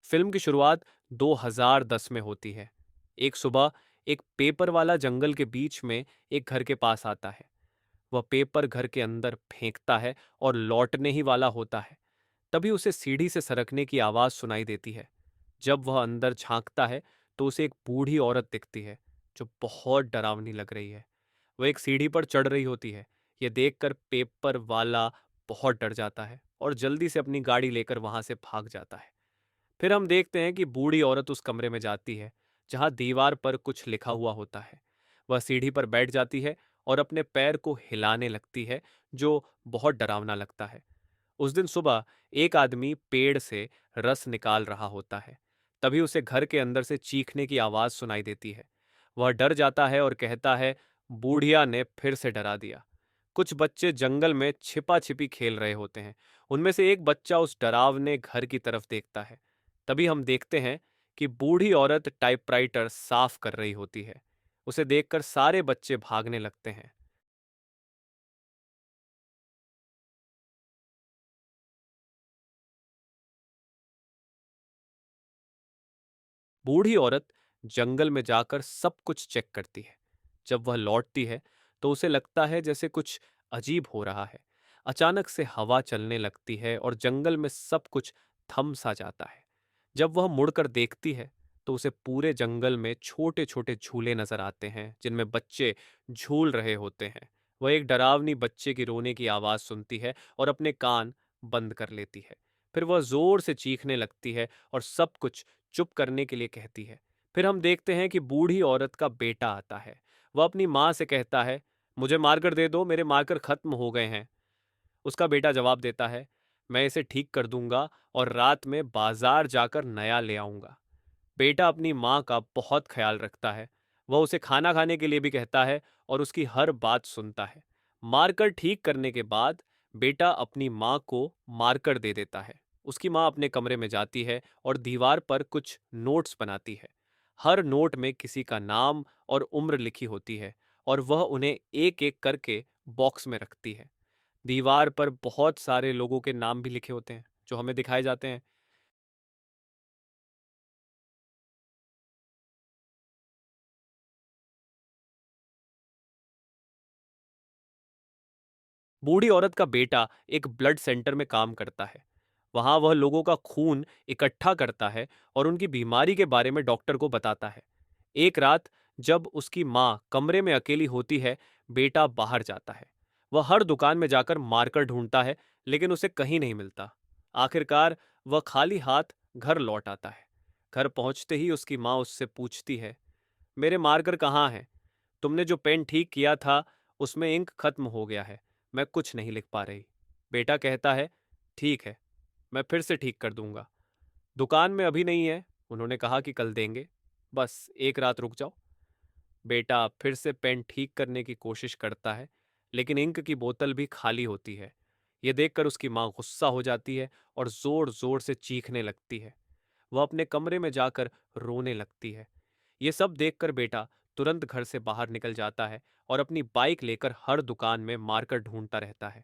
Film की शुरुआत 2010 में होती है। एक सुबह एक पेपर वाला जंगल के बीच में एक घर के पास आता है। वह पेपर घर के अंदर फेंकता है और लौटने ही वाला होता है। तभी उसे सीढ़ी से सरकने की आवाज सुनाई देती है। जब वह अंदर झांकता है तो उसे एक बूढ़ी औरत दिखती है जो बहुत डरावनी लग रही है। वह एक सीढ़ी पर चढ़ रही होती है। यह देखकर पेपर वाला बहुत डर जाता है और जल्दी से अपनी गाड़ी लेकर वहां से भाग जाता है। फिर हम देखते हैं कि बूढ़ी औरत उस कमरे में जाती है जहां दीवार पर कुछ लिखा हुआ होता है। वह सीढ़ी पर बैठ जाती है और अपने पैर को हिलाने लगती है, जो बहुत डरावना लगता है। उस दिन सुबह एक आदमी पेड़ से रस निकाल रहा होता है। तभी उसे घर के अंदर से चीखने की आवाज सुनाई देती है। वह डर जाता है और कहता है, बूढ़िया ने फिर से डरा दिया। कुछ बच्चे जंगल में छिपा छिपी खेल रहे होते हैं। उनमें से एक बच्चा उस डरावने घर की तरफ देखता है। तभी हम देखते हैं कि बूढ़ी औरत टाइपराइटर साफ कर रही होती है। उसे देखकर सारे बच्चे भागने लगते हैं। बूढ़ी औरत जंगल में जाकर सब कुछ चेक करती है। जब वह लौटती है तो उसे लगता है जैसे कुछ अजीब हो रहा है। अचानक से हवा चलने लगती है और जंगल में सब कुछ थम सा जाता है। जब वह मुड़कर देखती है तो उसे पूरे जंगल में छोटे छोटे झूले नजर आते हैं जिनमें बच्चे झूल रहे होते हैं। वह एक डरावनी बच्चे की रोने की आवाज सुनती है और अपने कान बंद कर लेती है। फिर वह जोर से चीखने लगती है और सब कुछ चुप करने के लिए कहती है। फिर हम देखते हैं कि बूढ़ी औरत का बेटा आता है। वह अपनी माँ से कहता है, मुझे मारकर दे दो, मेरे मारकर खत्म हो गए हैं। उसका बेटा जवाब देता है, मैं इसे ठीक कर दूंगा और रात में बाजार जाकर नया ले आऊंगा। बेटा अपनी माँ का बहुत ख्याल रखता है। वह उसे खाना खाने के लिए भी कहता है और उसकी हर बात सुनता है। मारकर ठीक करने के बाद बेटा अपनी माँ को मारकर दे देता है। उसकी माँ अपने कमरे में जाती है और दीवार पर कुछ नोट्स बनाती है। हर नोट में किसी का नाम और उम्र लिखी होती है और वह उन्हें एक एक करके बॉक्स में रखती है। दीवार पर बहुत सारे लोगों के नाम भी लिखे होते हैं जो हमें दिखाए जाते हैं। बूढ़ी औरत का बेटा एक ब्लड सेंटर में काम करता है। वहां वह लोगों का खून इकट्ठा करता है और उनकी बीमारी के बारे में डॉक्टर को बताता है। एक रात जब उसकी माँ कमरे में अकेली होती है, बेटा बाहर जाता है। वह हर दुकान में जाकर मार्कर ढूंढता है, लेकिन उसे कहीं नहीं मिलता। आखिरकार वह खाली हाथ घर लौट आता है। घर पहुंचते ही उसकी माँ उससे पूछती है, मेरे मार्कर कहाँ हैं? तुमने जो पेन ठीक किया था उसमें इंक खत्म हो गया है। मैं कुछ नहीं लिख पा रही। बेटा कहता है, ठीक है, मैं फिर से ठीक कर दूंगा। दुकान में अभी नहीं है, उन्होंने कहा कि कल देंगे। बस एक रात रुक जाओ। बेटा फिर से पेन ठीक करने की कोशिश करता है, लेकिन इंक की बोतल भी खाली होती है। यह देखकर उसकी माँ गुस्सा हो जाती है और जोर जोर से चीखने लगती है। वह अपने कमरे में जाकर रोने लगती है। ये सब देखकर बेटा तुरंत घर से बाहर निकल जाता है और अपनी बाइक लेकर हर दुकान में मार्कर ढूंढता रहता है।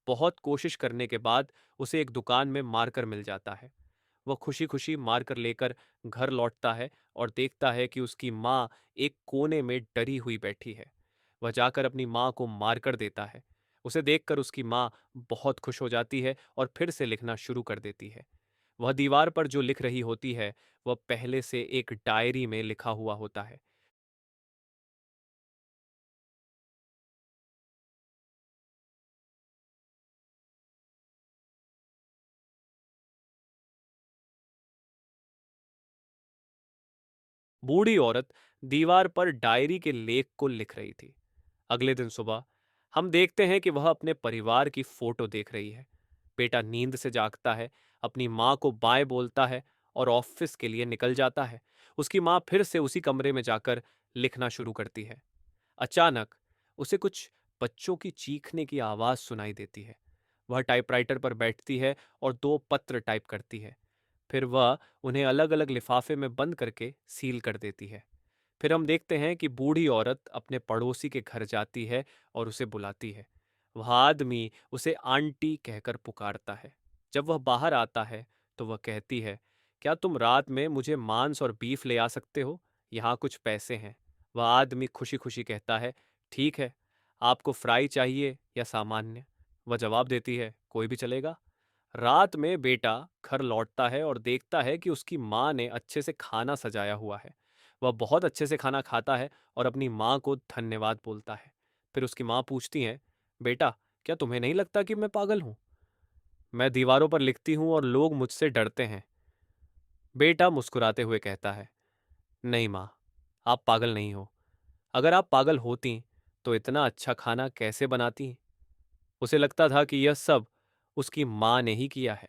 बहुत कोशिश करने के बाद उसे एक दुकान में मार्कर मिल जाता है। वह खुशी खुशी मार्कर लेकर घर लौटता है और देखता है कि उसकी माँ एक कोने में डरी हुई बैठी है। वह जाकर अपनी माँ को मारकर देता है। उसे देखकर उसकी माँ बहुत खुश हो जाती है और फिर से लिखना शुरू कर देती है। वह दीवार पर जो लिख रही होती है वह पहले से एक डायरी में लिखा हुआ होता है। बूढ़ी औरत दीवार पर डायरी के लेख को लिख रही थी। अगले दिन सुबह हम देखते हैं कि वह अपने परिवार की फोटो देख रही है। बेटा नींद से जागता है, अपनी माँ को बाय बोलता है और ऑफिस के लिए निकल जाता है। उसकी माँ फिर से उसी कमरे में जाकर लिखना शुरू करती है। अचानक उसे कुछ बच्चों की चीखने की आवाज सुनाई देती है। वह टाइपराइटर पर बैठती है और दो पत्र टाइप करती है। फिर वह उन्हें अलग अलग लिफाफे में बंद करके सील कर देती है। फिर हम देखते हैं कि बूढ़ी औरत अपने पड़ोसी के घर जाती है और उसे बुलाती है। वह आदमी उसे आंटी कहकर पुकारता है। जब वह बाहर आता है तो वह कहती है क्या तुम रात में मुझे मांस और बीफ ले आ सकते हो? यहाँ कुछ पैसे हैं। वह आदमी खुशी खुशी कहता है, ठीक है। आपको फ्राई चाहिए या सामान्य? वह जवाब देती है, कोई भी चलेगा। रात में बेटा घर लौटता है और देखता है कि उसकी माँ ने अच्छे से खाना सजाया हुआ है। वह बहुत अच्छे से खाना खाता है और अपनी माँ को धन्यवाद बोलता है। फिर उसकी माँ पूछती है, बेटा, क्या तुम्हें नहीं लगता कि मैं पागल हूँ? मैं दीवारों पर लिखती हूँ और लोग मुझसे डरते हैं। बेटा मुस्कुराते हुए कहता है, नहीं माँ, आप पागल नहीं हो। अगर आप पागल होती तो इतना अच्छा खाना कैसे बनाती? उसे लगता था कि यह सब उसकी माँ ने ही किया है।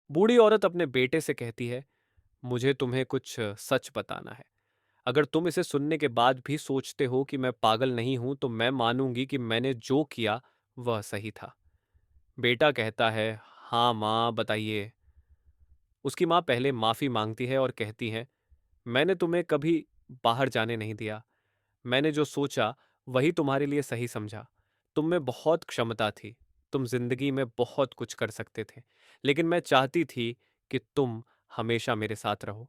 बूढ़ी औरत अपने बेटे से कहती है, मुझे तुम्हें कुछ सच बताना है। अगर तुम इसे सुनने के बाद भी सोचते हो कि मैं पागल नहीं हूं तो मैं मानूंगी कि मैंने जो किया वह सही था। बेटा कहता है, हाँ माँ बताइए। उसकी माँ पहले माफी मांगती है और कहती है, मैंने तुम्हें कभी बाहर जाने नहीं दिया। मैंने जो सोचा वही तुम्हारे लिए सही समझा। तुम में बहुत क्षमता थी। तुम जिंदगी में बहुत कुछ कर सकते थे, लेकिन मैं चाहती थी कि तुम हमेशा मेरे साथ रहो।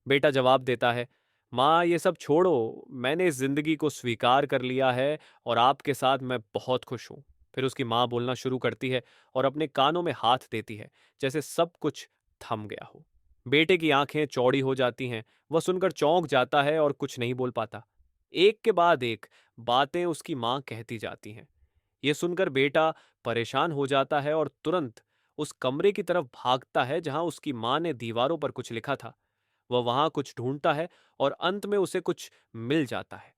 बेटा जवाब देता है, माँ ये सब छोड़ो, मैंने इस जिंदगी को स्वीकार कर लिया है और आपके साथ मैं बहुत खुश हूँ। फिर उसकी माँ बोलना शुरू करती है और अपने कानों में हाथ देती है, जैसे सब कुछ थम गया हो। बेटे की आंखें चौड़ी हो जाती हैं। वह सुनकर चौंक जाता है और कुछ नहीं बोल पाता। एक के बाद एक बातें उसकी माँ कहती जाती हैं। ये सुनकर बेटा परेशान हो जाता है और तुरंत उस कमरे की तरफ भागता है जहां उसकी माँ ने दीवारों पर कुछ लिखा था। वह वहां कुछ ढूंढता है और अंत में उसे कुछ मिल जाता है।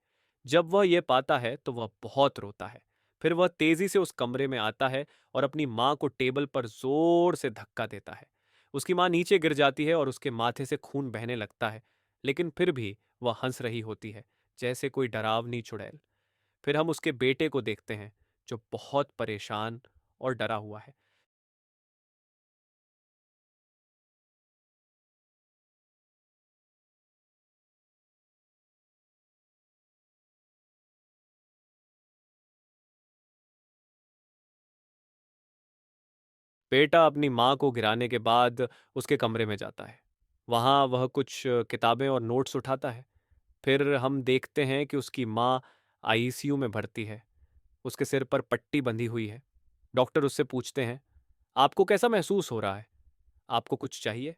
जब वह यह पाता है तो वह बहुत रोता है। फिर वह तेजी से उस कमरे में आता है और अपनी माँ को टेबल पर जोर से धक्का देता है। उसकी माँ नीचे गिर जाती है और उसके माथे से खून बहने लगता है, लेकिन फिर भी वह हंस रही होती है, जैसे कोई डरावनी चुड़ैल। फिर हम उसके बेटे को देखते हैं, जो बहुत परेशान और डरा हुआ है। बेटा अपनी माँ को गिराने के बाद उसके कमरे में जाता है। वहाँ वह कुछ किताबें और नोट्स उठाता है। फिर हम देखते हैं कि उसकी माँ आईसीयू में भर्ती है। उसके सिर पर पट्टी बंधी हुई है। डॉक्टर उससे पूछते हैं, आपको कैसा महसूस हो रहा है? आपको कुछ चाहिए?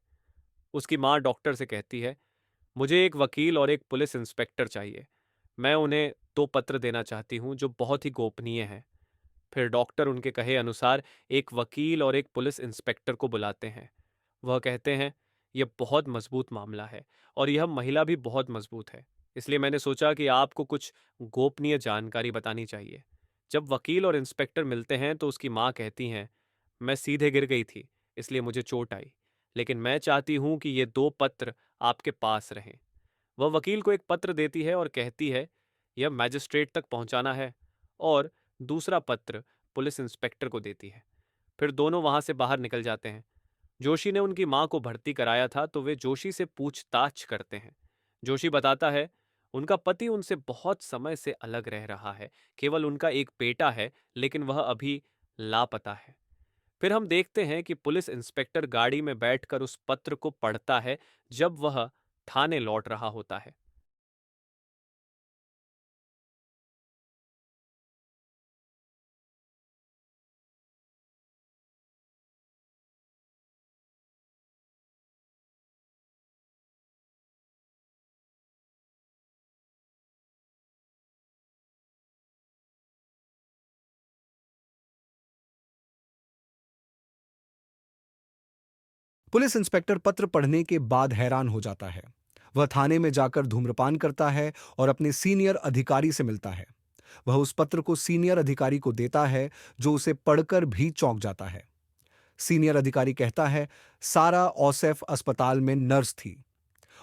उसकी माँ डॉक्टर से कहती है, मुझे एक वकील और एक पुलिस इंस्पेक्टर चाहिए। मैं उन्हें 2 पत्र देना चाहती हूँ जो बहुत ही गोपनीय हैं। फिर डॉक्टर उनके कहे अनुसार एक वकील और एक पुलिस इंस्पेक्टर को बुलाते हैं। वह कहते हैं, यह बहुत मजबूत मामला है और यह महिला भी बहुत मजबूत है, इसलिए मैंने सोचा कि आपको कुछ गोपनीय जानकारी बतानी चाहिए। जब वकील और इंस्पेक्टर मिलते हैं तो उसकी माँ कहती हैं, मैं सीधे गिर गई थी, इसलिए मुझे चोट आई, लेकिन मैं चाहती हूँ कि ये 2 पत्र आपके पास रहें। वह वकील को एक पत्र देती है और कहती है, यह मैजिस्ट्रेट तक पहुंचाना है, और दूसरा पत्र पुलिस इंस्पेक्टर को देती है। फिर दोनों वहां से बाहर निकल जाते हैं। जोशी ने उनकी मां को भर्ती कराया था तो वे जोशी से पूछताछ करते हैं। जोशी बताता है, उनका पति उनसे बहुत समय से अलग रह रहा है। केवल उनका एक बेटा है, लेकिन वह अभी लापता है। फिर हम देखते हैं कि पुलिस इंस्पेक्टर गाड़ी में बैठकर उस पत्र को पढ़ता है जब वह थाने लौट रहा होता है। पुलिस इंस्पेक्टर पत्र पढ़ने के बाद हैरान हो जाता है। वह थाने में जाकर धूम्रपान करता है और अपने सीनियर अधिकारी से मिलता है। वह उस पत्र को सीनियर अधिकारी को देता है, जो उसे पढ़कर भी चौंक जाता है। सीनियर अधिकारी कहता है, सारा औसैफ अस्पताल में नर्स थी।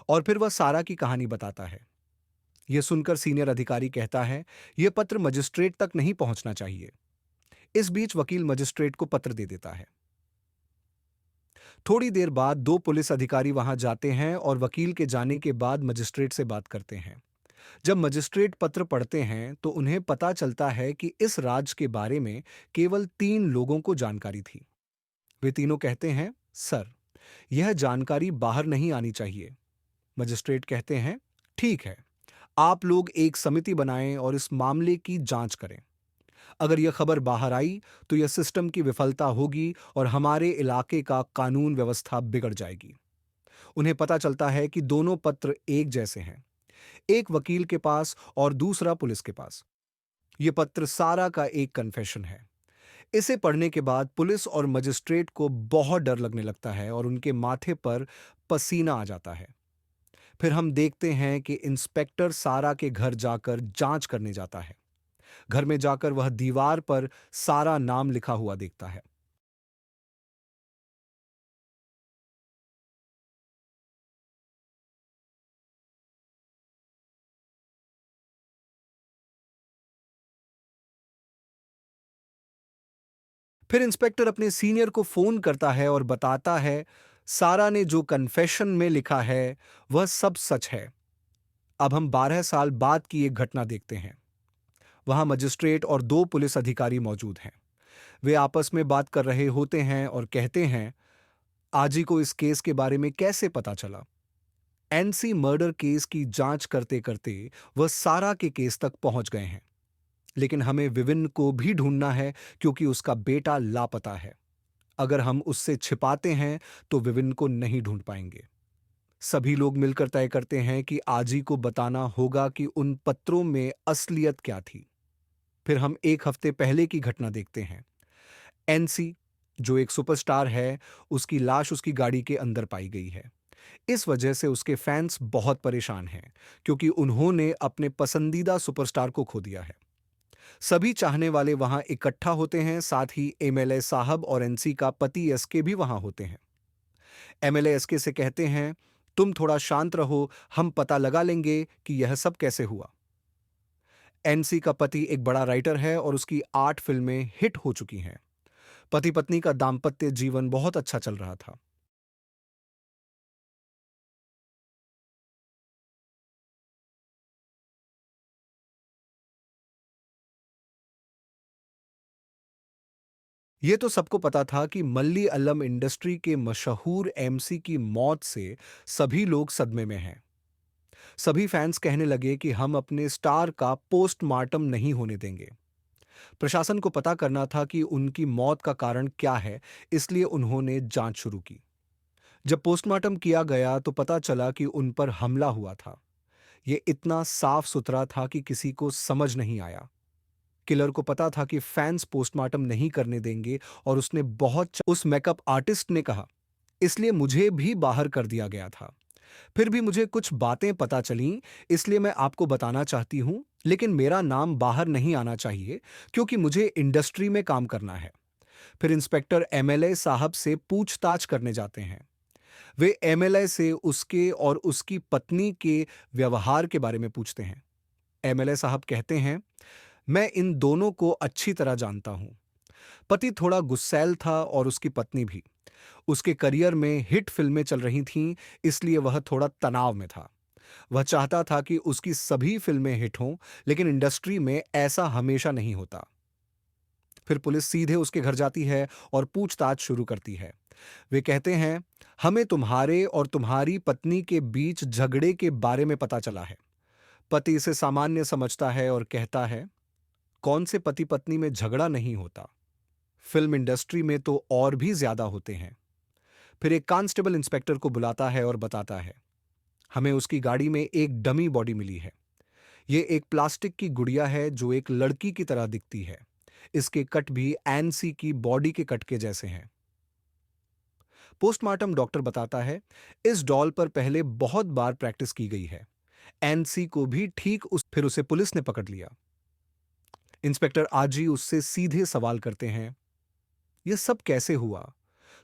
और फिर वह सारा की कहानी बताता है। यह सुनकर सीनियर अधिकारी कहता है, यह पत्र मजिस्ट्रेट तक नहीं पहुंचना चाहिए। इस बीच वकील मजिस्ट्रेट को पत्र दे देता है। थोड़ी देर बाद दो पुलिस अधिकारी वहां जाते हैं और वकील के जाने के बाद मजिस्ट्रेट से बात करते हैं। जब मजिस्ट्रेट पत्र पढ़ते हैं तो उन्हें पता चलता है कि इस राज के बारे में केवल 3 लोगों को जानकारी थी। वे तीनों कहते हैं, सर, यह जानकारी बाहर नहीं आनी चाहिए। मजिस्ट्रेट कहते हैं, ठीक है, आप लोग एक समिति बनाएं और इस मामले की जांच करें। अगर यह खबर बाहर आई तो यह सिस्टम की विफलता होगी और हमारे इलाके का कानून व्यवस्था बिगड़ जाएगी। उन्हें पता चलता है कि दोनों पत्र एक जैसे हैं, एक वकील के पास और दूसरा पुलिस के पास। यह पत्र सारा का एक कन्फेशन है। इसे पढ़ने के बाद पुलिस और मजिस्ट्रेट को बहुत डर लगने लगता है और उनके माथे पर पसीना आ जाता है। फिर हम देखते हैं कि इंस्पेक्टर सारा के घर जाकर जांच करने जाता है। घर में जाकर वह दीवार पर सारा नाम लिखा हुआ देखता है। फिर इंस्पेक्टर अपने सीनियर को फोन करता है और बताता है, सारा ने जो कन्फेशन में लिखा है वह सब सच है। अब हम 12 साल बाद की एक घटना देखते हैं। वहां मजिस्ट्रेट और दो पुलिस अधिकारी मौजूद हैं। वे आपस में बात कर रहे होते हैं और कहते हैं, आजी को इस केस के बारे में कैसे पता चला। एनसी मर्डर केस की जांच करते करते वह सारा के केस तक पहुंच गए हैं। लेकिन हमें विविन को भी ढूंढना है क्योंकि उसका बेटा लापता है। अगर हम उससे छिपाते हैं तो विविन को नहीं ढूंढ पाएंगे। सभी लोग मिलकर तय करते हैं कि आजी को बताना होगा कि उन पत्रों में असलियत क्या थी। फिर हम एक हफ्ते पहले की घटना देखते हैं। एनसी, जो एक सुपरस्टार है, उसकी लाश उसकी गाड़ी के अंदर पाई गई है। इस वजह से उसके फैंस बहुत परेशान हैं क्योंकि उन्होंने अपने पसंदीदा सुपरस्टार को खो दिया है। सभी चाहने वाले वहां इकट्ठा होते हैं, साथ ही एमएलए साहब और एनसी का पति एसके भी वहां होते हैं। एमएलए एसके से कहते हैं, तुम थोड़ा शांत रहो, हम पता लगा लेंगे कि यह सब कैसे हुआ। एनसी का पति एक बड़ा राइटर है और उसकी 8 फिल्में हिट हो चुकी हैं। पति पत्नी का दाम्पत्य जीवन बहुत अच्छा चल रहा था। ये तो सबको पता था कि मलयालम इंडस्ट्री के मशहूर एमसी की मौत से सभी लोग सदमे में हैं। सभी फैंस कहने लगे कि हम अपने स्टार का पोस्टमार्टम नहीं होने देंगे। प्रशासन को पता करना था कि उनकी मौत का कारण क्या है, इसलिए उन्होंने जांच शुरू की। जब पोस्टमार्टम किया गया तो पता चला कि उन पर हमला हुआ था। ये इतना साफ सुथरा था कि किसी को समझ नहीं आया। किलर को पता था कि फैंस पोस्टमार्टम नहीं करने देंगे और उसने उस मेकअप आर्टिस्ट ने कहा, इसलिए मुझे भी बाहर कर दिया गया था। फिर भी मुझे कुछ बातें पता चलीं, इसलिए मैं आपको बताना चाहती हूं, लेकिन मेरा नाम बाहर नहीं आना चाहिए क्योंकि मुझे इंडस्ट्री में काम करना है। फिर इंस्पेक्टर एमएलए साहब से पूछताछ करने जाते हैं। वे एमएलए से उसके और उसकी पत्नी के व्यवहार के बारे में पूछते हैं। एमएलए साहब कहते हैं, मैं इन दोनों को अच्छी तरह जानता हूं। पति थोड़ा गुस्सैल था और उसकी पत्नी भी। उसके करियर में हिट फिल्में चल रही थीं, इसलिए वह थोड़ा तनाव में था। वह चाहता था कि उसकी सभी फिल्में हिट हों, लेकिन इंडस्ट्री में ऐसा हमेशा नहीं होता। फिर पुलिस सीधे उसके घर जाती है और पूछताछ शुरू करती है। वे कहते हैं, हमें तुम्हारे और तुम्हारी पत्नी के बीच झगड़े के बारे में पता चला है। पति इसे सामान्य समझता है और कहता है, कौन से पति पत्नी में झगड़ा नहीं होता? फिल्म इंडस्ट्री में तो और भी ज्यादा होते हैं। फिर एक कांस्टेबल इंस्पेक्टर को बुलाता है और बताता है, हमें उसकी गाड़ी में एक डमी बॉडी मिली है। ये एक प्लास्टिक की गुड़िया है जो एक लड़की की तरह दिखती है। इसके कट भी एनसी की बॉडी के कट के जैसे हैं। पोस्टमार्टम डॉक्टर बताता है, इस डॉल पर पहले बहुत बार प्रैक्टिस की गई है। एनसी को भी ठीक फिर उसे पुलिस ने पकड़ लिया। इंस्पेक्टर आजी उससे सीधे सवाल करते हैं, यह सब कैसे हुआ?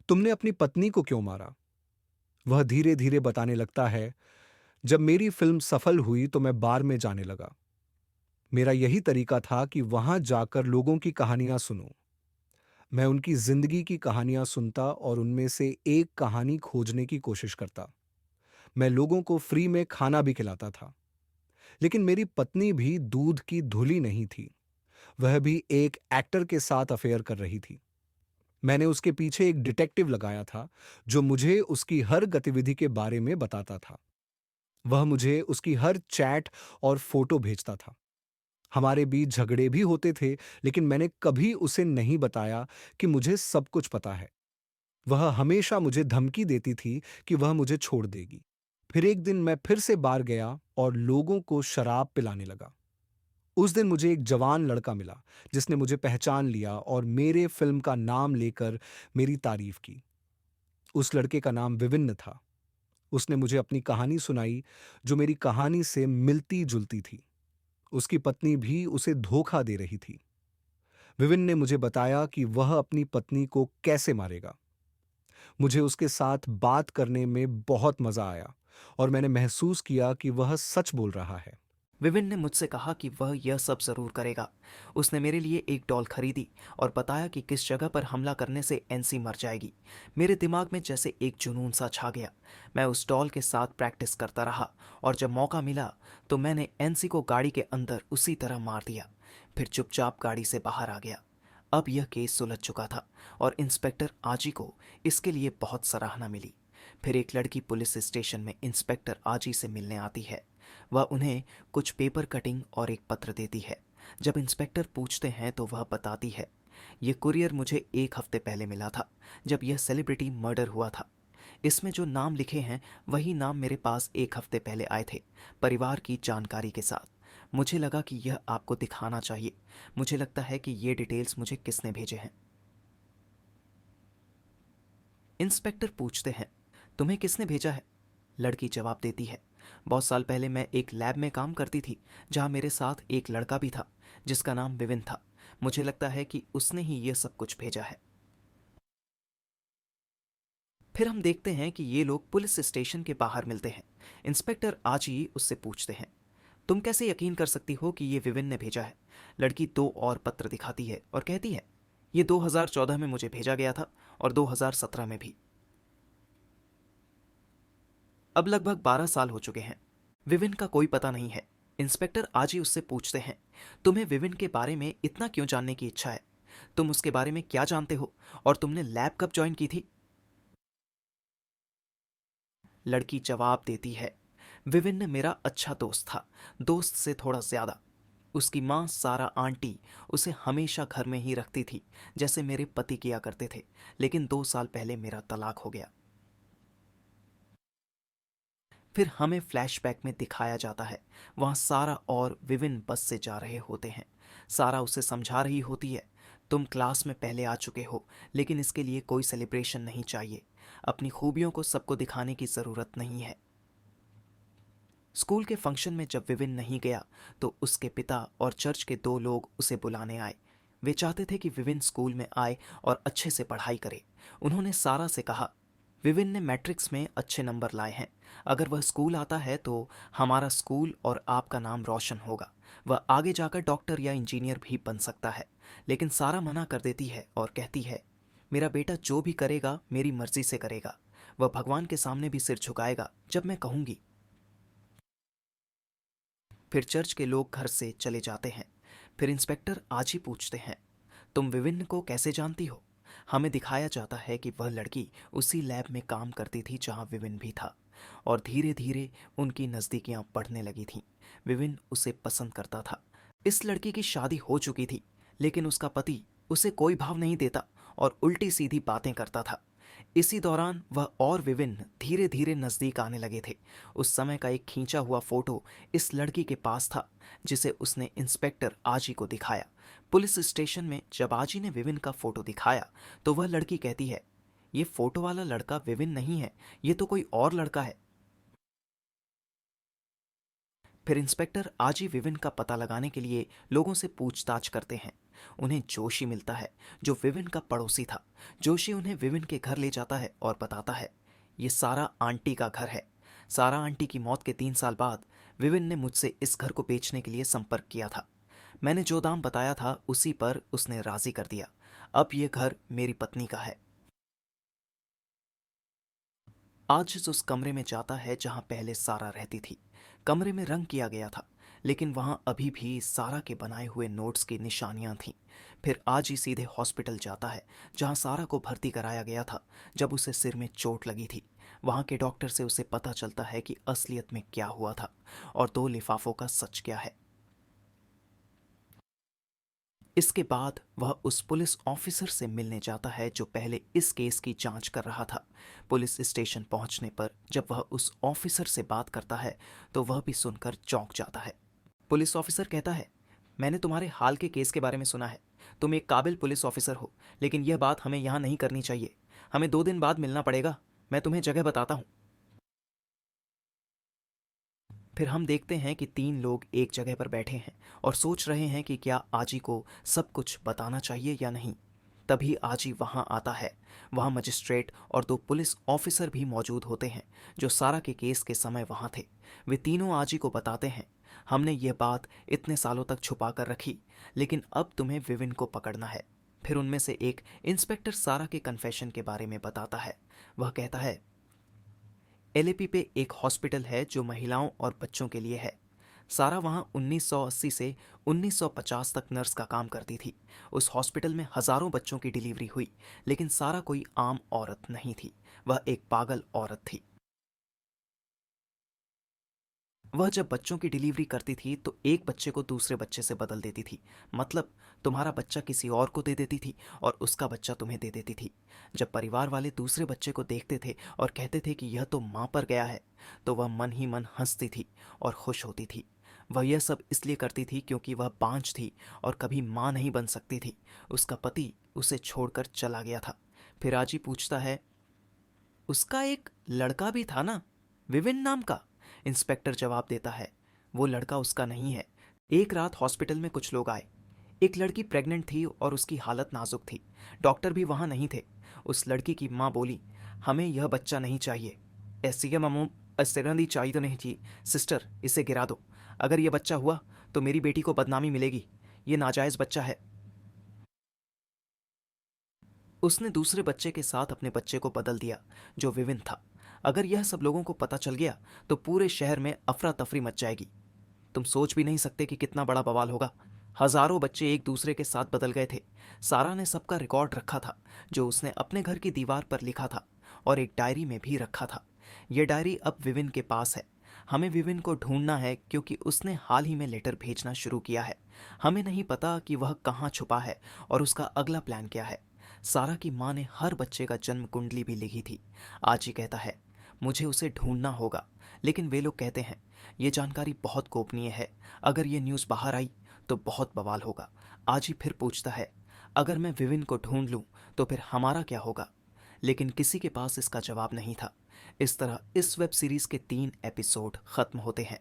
तुमने अपनी पत्नी को क्यों मारा? वह धीरे धीरे बताने लगता है, जब मेरी फिल्म सफल हुई तो मैं बार में जाने लगा। मेरा यही तरीका था कि वहां जाकर लोगों की कहानियां सुनूं। मैं उनकी जिंदगी की कहानियां सुनता और उनमें से एक कहानी खोजने की कोशिश करता। मैं लोगों को फ्री में खाना भी खिलाता था। लेकिन मेरी पत्नी भी दूध की धुली नहीं थी। वह भी एक एक्टर के साथ अफेयर कर रही थी। मैंने उसके पीछे एक डिटेक्टिव लगाया था जो मुझे उसकी हर गतिविधि के बारे में बताता था। वह मुझे उसकी हर चैट और फोटो भेजता था। हमारे बीच झगड़े भी होते थे, लेकिन मैंने कभी उसे नहीं बताया कि मुझे सब कुछ पता है। वह हमेशा मुझे धमकी देती थी कि वह मुझे छोड़ देगी। फिर एक दिन मैं फिर से बार गया और लोगों को शराब पिलाने लगा। उस दिन मुझे एक जवान लड़का मिला जिसने मुझे पहचान लिया और मेरे फिल्म का नाम लेकर मेरी तारीफ की। उस लड़के का नाम विभिन्न था। उसने मुझे अपनी कहानी सुनाई जो मेरी कहानी से मिलती जुलती थी। उसकी पत्नी भी उसे धोखा दे रही थी। विविन ने मुझे बताया कि वह अपनी पत्नी को कैसे मारेगा। मुझे उसके साथ बात करने में बहुत मजा आया और मैंने महसूस किया कि वह सच बोल रहा है। विविन ने मुझसे कहा कि वह यह सब जरूर करेगा। उसने मेरे लिए एक डॉल खरीदी और बताया कि किस जगह पर हमला करने से एनसी मर जाएगी। मेरे दिमाग में जैसे एक जुनून सा छा गया। मैं उस डॉल के साथ प्रैक्टिस करता रहा और जब मौका मिला तो मैंने एनसी को गाड़ी के अंदर उसी तरह मार दिया। फिर चुपचाप गाड़ी से बाहर आ गया। अब यह केस सुलझ चुका था और इंस्पेक्टर आजी को इसके लिए बहुत सराहना मिली। फिर एक लड़की पुलिस स्टेशन में इंस्पेक्टर आजी से मिलने आती है। वह उन्हें कुछ पेपर कटिंग और एक पत्र देती है। जब इंस्पेक्टर पूछते हैं तो वह बताती है, ये कुरियर मुझे एक हफ्ते पहले मिला था जब यह सेलिब्रिटी मर्डर हुआ था। इसमें जो नाम लिखे हैं वही नाम मेरे पास एक हफ्ते पहले आए थे, परिवार की जानकारी के साथ। मुझे लगा कि यह आपको दिखाना चाहिए। मुझे लगता है कि ये डिटेल्स मुझे किसने भेजे हैं। इंस्पेक्टर पूछते हैं, तुम्हें किसने भेजा है? लड़की जवाब देती है, बहुत साल पहले मैं एक लैब में काम करती थी जहां मेरे साथ एक लड़का भी था जिसका नाम विविन था। मुझे लगता है कि उसने ही यह सब कुछ भेजा है। फिर हम देखते हैं कि ये लोग पुलिस स्टेशन के बाहर मिलते हैं। इंस्पेक्टर आज ही उससे पूछते हैं, तुम कैसे यकीन कर सकती हो कि ये विविन ने भेजा है? लड़की दो और पत्र दिखाती है और कहती है, ये 2014 में मुझे भेजा गया था और 2017 में भी। अब लगभग 12 साल हो चुके हैं। विविन का कोई पता नहीं है। इंस्पेक्टर आज ही उससे पूछते हैं, तुम्हें विविन के बारे में इतना क्यों जानने की इच्छा है? तुम उसके बारे में क्या जानते हो और तुमने लैब कब ज्वाइन की थी? लड़की जवाब देती है, विविन मेरा अच्छा दोस्त था, दोस्त से थोड़ा ज्यादा। उसकी माँ सारा आंटी उसे हमेशा घर में ही रखती थी जैसे मेरे पति किया करते थे, लेकिन 2 साल पहले मेरा तलाक हो गया। फिर हमें फ्लैशबैक में दिखाया जाता है, वहाँ सारा और विविन बस से जा रहे होते हैं। सारा उसे समझा रही होती है, तुम क्लास में पहले आ चुके हो, लेकिन इसके लिए कोई सेलिब्रेशन नहीं चाहिए। अपनी खूबियों को सबको दिखाने की ज़रूरत नहीं है। स्कूल के फंक्शन में जब विविन नहीं गया तो उसके पिता और चर्च के 2 लोग उसे बुलाने आए। वे चाहते थे कि विविन स्कूल में आए और अच्छे से पढ़ाई करे। उन्होंने सारा से कहा, विविन ने मैट्रिक्स में अच्छे नंबर लाए हैं। अगर वह स्कूल आता है तो हमारा स्कूल और आपका नाम रोशन होगा। वह आगे जाकर डॉक्टर या इंजीनियर भी बन सकता है। लेकिन सारा मना कर देती है और कहती है, मेरा बेटा जो भी करेगा मेरी मर्जी से करेगा। वह भगवान के सामने भी सिर झुकाएगा जब मैं कहूँगी। फिर चर्च के लोग घर से चले जाते हैं। फिर इंस्पेक्टर आज ही पूछते हैं, तुम विविन को कैसे जानती हो? हमें दिखाया जाता है कि वह लड़की उसी लैब में काम करती थी जहां विविन भी था और धीरे धीरे उनकी नज़दीकियां बढ़ने लगी थीं। विविन उसे पसंद करता था। इस लड़की की शादी हो चुकी थी, लेकिन उसका पति उसे कोई भाव नहीं देता और उल्टी सीधी बातें करता था। इसी दौरान वह और विविन धीरे धीरे नज़दीक आने लगे थे। उस समय का एक खींचा हुआ फोटो इस लड़की के पास था जिसे उसने इंस्पेक्टर आजी को दिखाया। पुलिस स्टेशन में जब आजी ने विविन का फोटो दिखाया तो वह लड़की कहती है, ये फोटो वाला लड़का विविन नहीं है, ये तो कोई और लड़का है। फिर इंस्पेक्टर आजी विविन का पता लगाने के लिए लोगों से पूछताछ करते हैं। उन्हें जोशी मिलता है जो विविन का पड़ोसी था। जोशी उन्हें विविन के घर ले जाता है और बताता है, ये सारा आंटी का घर है। सारा आंटी की मौत के 3 साल बाद विविन ने मुझसे इस घर को बेचने के लिए संपर्क किया था। मैंने जो दाम बताया था उसी पर उसने राजी कर दिया। अब ये घर मेरी पत्नी का है। आजिज उस कमरे में जाता है जहां पहले सारा रहती थी। कमरे में रंग किया गया था, लेकिन वहां अभी भी सारा के बनाए हुए नोट्स की निशानियां थीं। फिर आज ही सीधे हॉस्पिटल जाता है जहां सारा को भर्ती कराया गया था जब उसे सिर में चोट लगी थी। वहां के डॉक्टर से उसे पता चलता है कि असलियत में क्या हुआ था और 2 लिफाफों का सच क्या है। इसके बाद वह उस पुलिस ऑफिसर से मिलने जाता है जो पहले इस केस की जांच कर रहा था। पुलिस स्टेशन पहुंचने पर जब वह उस ऑफिसर से बात करता है तो वह भी सुनकर चौंक जाता है। पुलिस ऑफिसर कहता है, मैंने तुम्हारे हाल के केस के बारे में सुना है। तुम एक काबिल पुलिस ऑफिसर हो, लेकिन यह बात हमें यहाँ नहीं करनी चाहिए। हमें 2 दिन बाद मिलना पड़ेगा। मैं तुम्हें जगह बताता हूँ। फिर हम देखते हैं कि 3 लोग एक जगह पर बैठे हैं और सोच रहे हैं कि क्या आजी को सब कुछ बताना चाहिए या नहीं। तभी आजी वहां आता है। वहां मजिस्ट्रेट और 2 पुलिस ऑफिसर भी मौजूद होते हैं जो सारा के केस के समय वहां थे। वे तीनों आजी को बताते हैं, हमने ये बात इतने सालों तक छुपा कर रखी, लेकिन अब तुम्हें विविन को पकड़ना है। फिर उनमें से एक इंस्पेक्टर सारा के कन्फेशन के बारे में बताता है। वह कहता है, एलएपी पे एक हॉस्पिटल है जो महिलाओं और बच्चों के लिए है। सारा वहां 1980 से 1950 तक नर्स का काम करती थी। उस हॉस्पिटल में हजारों बच्चों की डिलीवरी हुई, लेकिन सारा कोई आम औरत नहीं थी। वह एक पागल औरत थी। वह जब बच्चों की डिलीवरी करती थी तो एक बच्चे को दूसरे बच्चे से बदल देती थी। मतलब तुम्हारा बच्चा किसी और को दे देती थी और उसका बच्चा तुम्हें दे देती थी। जब परिवार वाले दूसरे बच्चे को देखते थे और कहते थे कि यह तो माँ पर गया है, तो वह मन ही मन हंसती थी और खुश होती थी। वह यह सब इसलिए करती थी क्योंकि वह बांझ थी और कभी माँ नहीं बन सकती थी। उसका पति उसे छोड़कर चला गया था। फिर आजी पूछता है, उसका एक लड़का भी था ना, विविन नाम का? इंस्पेक्टर जवाब देता है, वो लड़का उसका नहीं है। एक रात हॉस्पिटल में कुछ लोग आए। एक लड़की प्रेग्नेंट थी और उसकी हालत नाजुक थी। डॉक्टर भी वहां नहीं थे। उस लड़की की माँ बोली, हमें यह बच्चा नहीं चाहिए। ऐसी है ममू, अस्तिरंदी चाहिए तो नहीं जी। सिस्टर, इसे गिरा दो। अगर यह बच्चा हुआ तो मेरी बेटी को बदनामी मिलेगी। ये नाजायज बच्चा है। उसने दूसरे बच्चे के साथ अपने बच्चे को बदल दिया जो विविन था। अगर यह सब लोगों को पता चल गया तो पूरे शहर में अफरा तफरी मच जाएगी। तुम सोच भी नहीं सकते कि कितना बड़ा बवाल होगा। हजारों बच्चे एक दूसरे के साथ बदल गए थे। सारा ने सबका रिकॉर्ड रखा था जो उसने अपने घर की दीवार पर लिखा था और एक डायरी में भी रखा था। यह डायरी अब विविन के पास है। हमें विविन को ढूंढना है क्योंकि उसने हाल ही में लेटर भेजना शुरू किया है। हमें नहीं पता कि वह कहाँ छुपा है और उसका अगला प्लान क्या है। सारा की माँ ने हर बच्चे का जन्म कुंडली भी लिखी थी। आज ही कहता है, मुझे उसे ढूंढना होगा, लेकिन वे लोग कहते हैं ये जानकारी बहुत गोपनीय है। अगर ये न्यूज़ बाहर आई तो बहुत बवाल होगा। आज ही फिर पूछता है, अगर मैं विविन को ढूंढ लूं तो फिर हमारा क्या होगा? लेकिन किसी के पास इसका जवाब नहीं था। इस तरह इस वेब सीरीज के 3 एपिसोड खत्म होते हैं।